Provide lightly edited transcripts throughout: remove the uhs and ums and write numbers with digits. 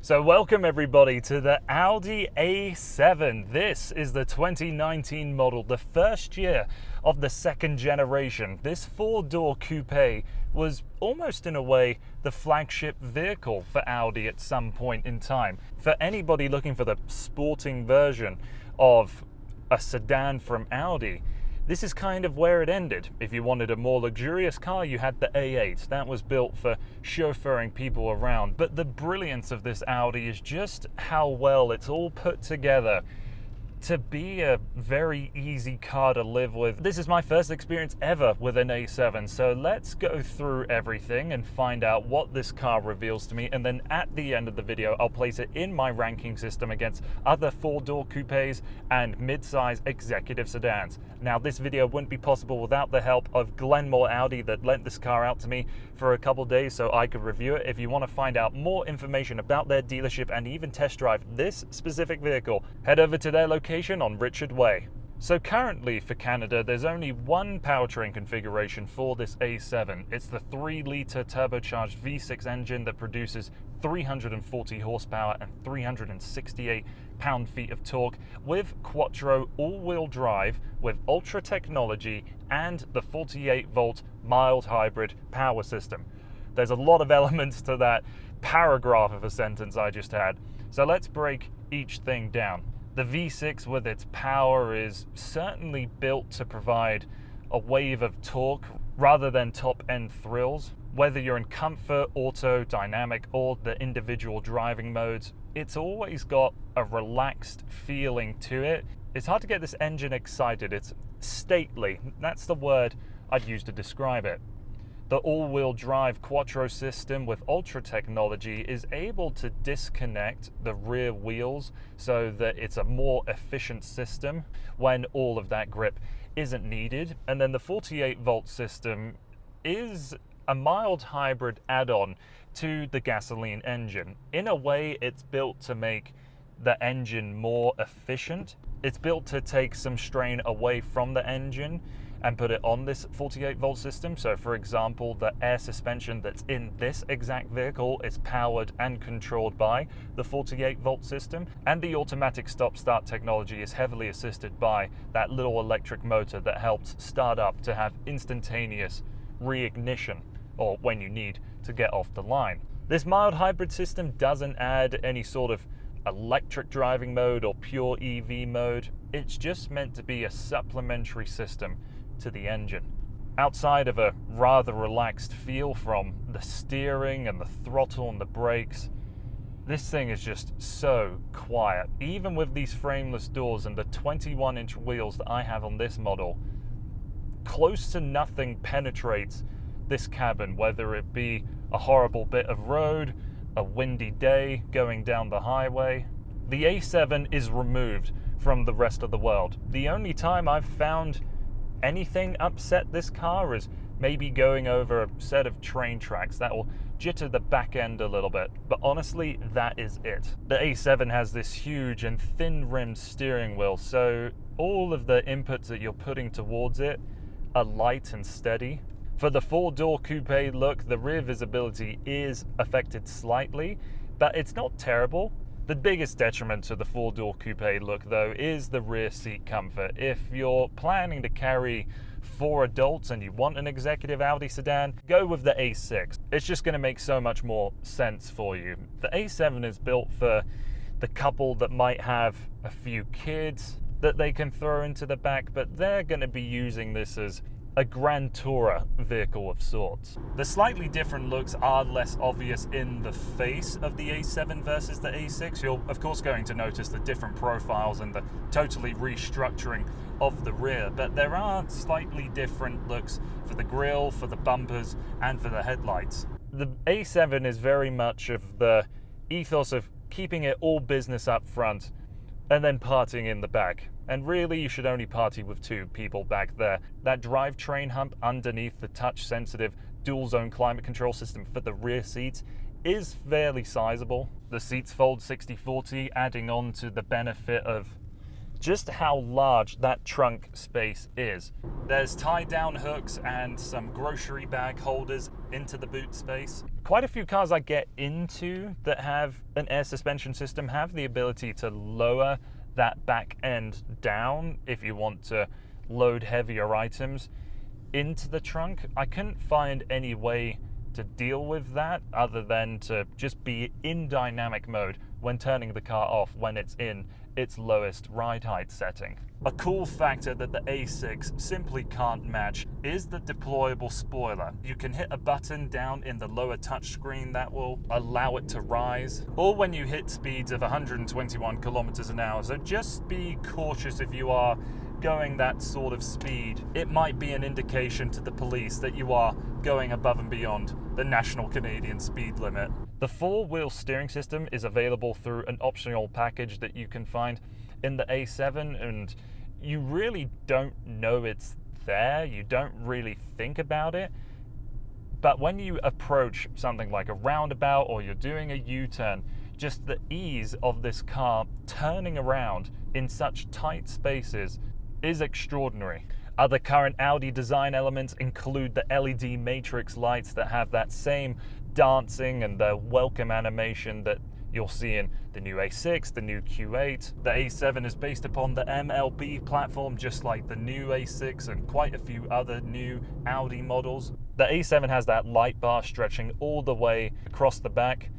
So welcome everybody to the Audi A7. This is the 2019 model, the first year of the second generation. This four-door coupe was almost in a way the flagship vehicle for Audi at some point in time. For anybody looking for the sporting version of a sedan from Audi, this is kind of where it ended. If you wanted a more luxurious car, you had the A8. That was built for chauffeuring people around. But the brilliance of this Audi is just how well it's all put together to be a very easy car to live with. This is my first experience ever with an A7, so let's go through everything and find out what this car reveals to me, and then at the end of the video I'll place it in my ranking system against other four-door coupes and mid-size executive sedans. Now this video wouldn't be possible without the help of Glenmore Audi that lent this car out to me for a couple days so I could review it. If you want to find out more information about their dealership and even test drive this specific vehicle, head over to their location on Richard Way. So currently for Canada, there's only one powertrain configuration for this A7. It's the 3-litre turbocharged V6 engine that produces 340 horsepower and 368 pound-feet of torque with quattro all-wheel drive with ultra technology and the 48-volt mild hybrid power system. There's a lot of elements to that paragraph of a sentence I just had. So let's break each thing down. The V6 with its power is certainly built to provide a wave of torque rather than top-end thrills. Whether you're in comfort, auto, dynamic, or the individual driving modes, it's always got a relaxed feeling to it. It's hard to get this engine excited. It's stately. That's the word I'd use to describe it. The all-wheel drive quattro system with ultra technology is able to disconnect the rear wheels so that it's a more efficient system when all of that grip isn't needed. And then the 48-volt system is a mild hybrid add-on to the gasoline engine. In a way, it's built to make the engine more efficient. It's built to take some strain away from the engine and put it on this 48-volt system. So for example, the air suspension that's in this exact vehicle is powered and controlled by the 48-volt system, and the automatic stop-start technology is heavily assisted by that little electric motor that helps start up to have instantaneous reignition, or when you need to get off the line. This mild hybrid system doesn't add any sort of electric driving mode or pure EV mode. It's just meant to be a supplementary system to the engine. Outside of a rather relaxed feel from the steering and the throttle and the brakes, this thing is just so quiet. Even with these frameless doors and the 21-inch wheels that I have on this model, close to nothing penetrates this cabin, whether it be a horrible bit of road, a windy day going down the highway. The A7 is removed from the rest of the world. The only time I've found anything upset this car is maybe going over a set of train tracks. That will jitter the back end a little bit, but honestly, that is it. The A7 has this huge and thin-rimmed steering wheel, so all of the inputs that you're putting towards it are light and steady. For the four-door coupe look, the rear visibility is affected slightly, but it's not terrible. The biggest detriment to the four-door coupe look, though, is the rear seat comfort. If you're planning to carry 4 adults and you want an executive Audi sedan, go with the A6. It's just going to make so much more sense for you. The A7 is built for the couple that might have a few kids that they can throw into the back, but they're going to be using this as a Grand Tourer vehicle of sorts. The slightly different looks are less obvious in the face of the A7 versus the A6. You're of course going to notice the different profiles and the totally restructuring of the rear, but there are slightly different looks for the grille, for the bumpers, and for the headlights. The A7 is very much of the ethos of keeping it all business up front and then partying in the back. And really, you should only party with 2 people back there. That drivetrain hump underneath the touch-sensitive dual-zone climate control system for the rear seats is fairly sizable. The seats fold 60/40, adding on to the benefit of just how large that trunk space is. There's tie-down hooks and some grocery bag holders into the boot space. Quite a few cars I get into that have an air suspension system have the ability to lower that back end down if you want to load heavier items into the trunk. I couldn't find any way to deal with that other than to just be in dynamic mode when turning the car off when it's in its lowest ride height setting. A cool factor that the A6 simply can't match is the deployable spoiler. You can hit a button down in the lower touchscreen that will allow it to rise, or when you hit speeds of 121 kilometers an hour. So just be cautious if you are going that sort of speed. It might be an indication to the police that you are going above and beyond the national Canadian speed limit. The four-wheel steering system is available through an optional package that you can find in the A7, and you really don't know it's there. You don't really think about it. But when you approach something like a roundabout or you're doing a U-turn, just the ease of this car turning around in such tight spaces is extraordinary. Other current Audi design elements include the LED matrix lights that have that same dancing and the welcome animation that you'll see in the new A6, the new Q8. The A7 is based upon the MLB platform, just like the new A6 and quite a few other new Audi models. The A7 has that light bar stretching all the way across the back.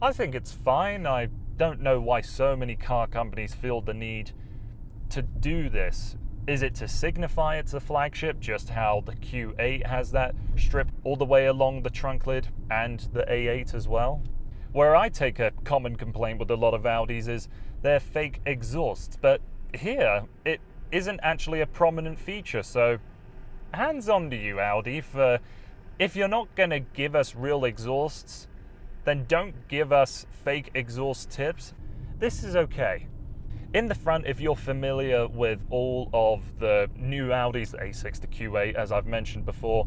I think it's fine. I don't know why so many car companies feel the need to do this. Is it to signify it's a flagship, just how the Q8 has that strip all the way along the trunk lid and the A8 as well? Where I take a common complaint with a lot of Audis is their fake exhausts, but here it isn't actually a prominent feature, so hands on to you, Audi, for if you're not going to give us real exhausts, then don't give us fake exhaust tips. This is okay. In the front, if you're familiar with all of the new Audis, the A6, the Q8, as I've mentioned before,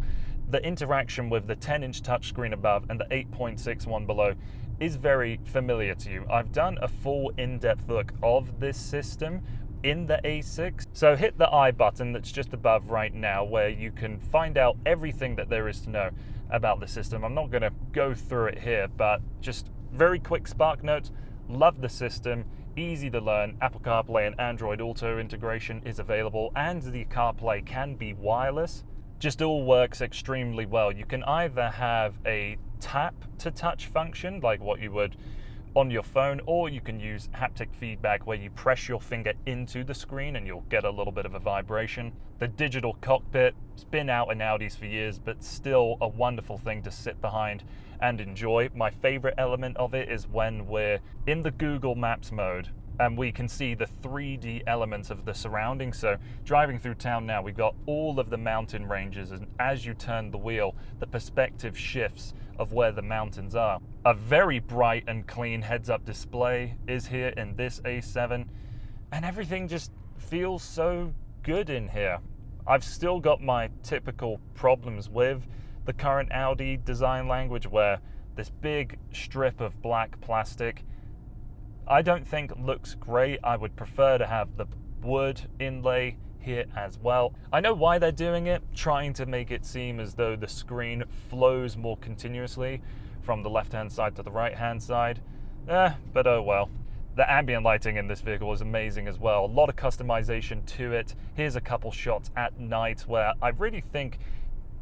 the interaction with the 10-inch touchscreen above and the 8.6 one below is very familiar to you. I've done a full in-depth look of this system in the A6. So hit the I button that's just above right now where you can find out everything that there is to know about the system. I'm not going to go through it here, but just very quick spark notes. Love the system. Easy to learn. Apple CarPlay and Android Auto integration is available, and the CarPlay can be wireless. Just all works extremely well. You can either have a tap to touch function like what you would on your phone, or you can use haptic feedback where you press your finger into the screen and you'll get a little bit of a vibration. The digital cockpit has been out in Audis for years, but still a wonderful thing to sit behind and enjoy. My favorite element of it is when we're in the Google Maps mode and we can see the 3D elements of the surroundings. So driving through town now, we've got all of the mountain ranges, and as you turn the wheel, the perspective shifts of where the mountains are. A very bright and clean heads-up display is here in this A7, and everything just feels so good in here. I've still got my typical problems with the current Audi design language, where this big strip of black plastic I don't think looks great. I would prefer to have the wood inlay here as well. I know why they're doing it, trying to make it seem as though the screen flows more continuously from the left-hand side to the right-hand side. But oh well. The ambient lighting in this vehicle is amazing as well. A lot of customization to it. Here's a couple shots at night where I really think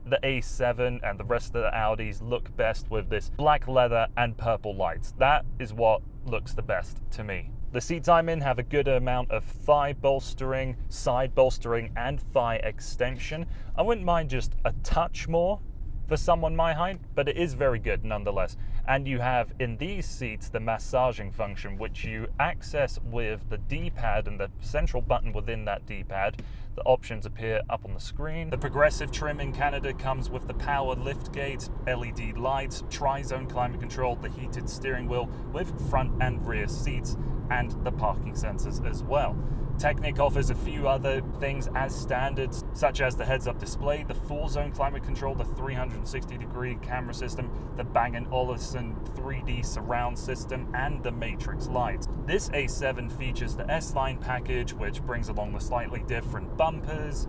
the A7 and the rest of the Audis look best with this black leather and purple lights. That is what looks the best to me. The seats I'm in have a good amount of thigh bolstering, side bolstering, and thigh extension. I wouldn't mind just a touch more for someone my height, but it is very good nonetheless. And you have in these seats the massaging function, which you access with the D-pad and the central button within that D-pad. The options appear up on the screen. The progressive trim in Canada comes with the power liftgate, LED lights, tri-zone climate control, the heated steering wheel with front and rear seats, and the parking sensors as well. Technik offers a few other things as standards, such as the heads-up display, the 4-zone climate control, the 360-degree camera system, the Bang & Olufsen 3D surround system, and the matrix lights. This A7 features the S-Line package, which brings along the slightly different bumpers,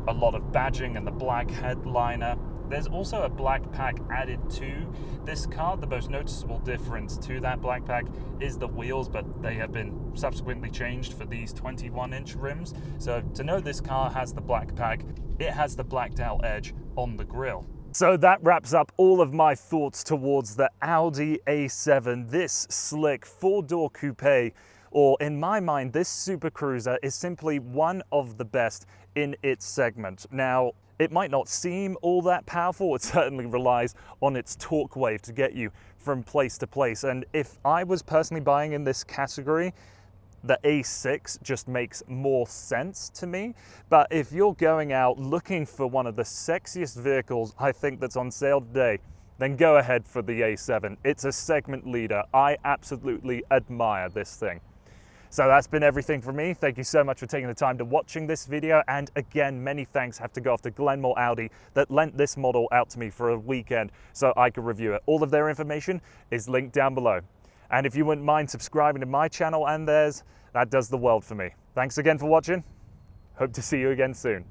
a lot of badging and the black headliner. There's also a black pack added to this car. The most noticeable difference to that black pack is the wheels, but they have been subsequently changed for these 21-inch rims. So to know this car has the black pack, it has the blacked out edge on the grille. So that wraps up all of my thoughts towards the Audi A7, this slick 4-door coupe, or in my mind, this super cruiser is simply one of the best in its segment. Now, it might not seem all that powerful, it certainly relies on its torque wave to get you from place to place. And if I was personally buying in this category, the A6 just makes more sense to me. But if you're going out looking for one of the sexiest vehicles I think that's on sale today, then go ahead for the A7. It's a segment leader. I absolutely admire this thing. So that's been everything from me. Thank you so much for taking the time to watching this video. And again, many thanks have to go off to Glenmore Audi that lent this model out to me for a weekend so I could review it. All of their information is linked down below. And if you wouldn't mind subscribing to my channel and theirs, that does the world for me. Thanks again for watching. Hope to see you again soon.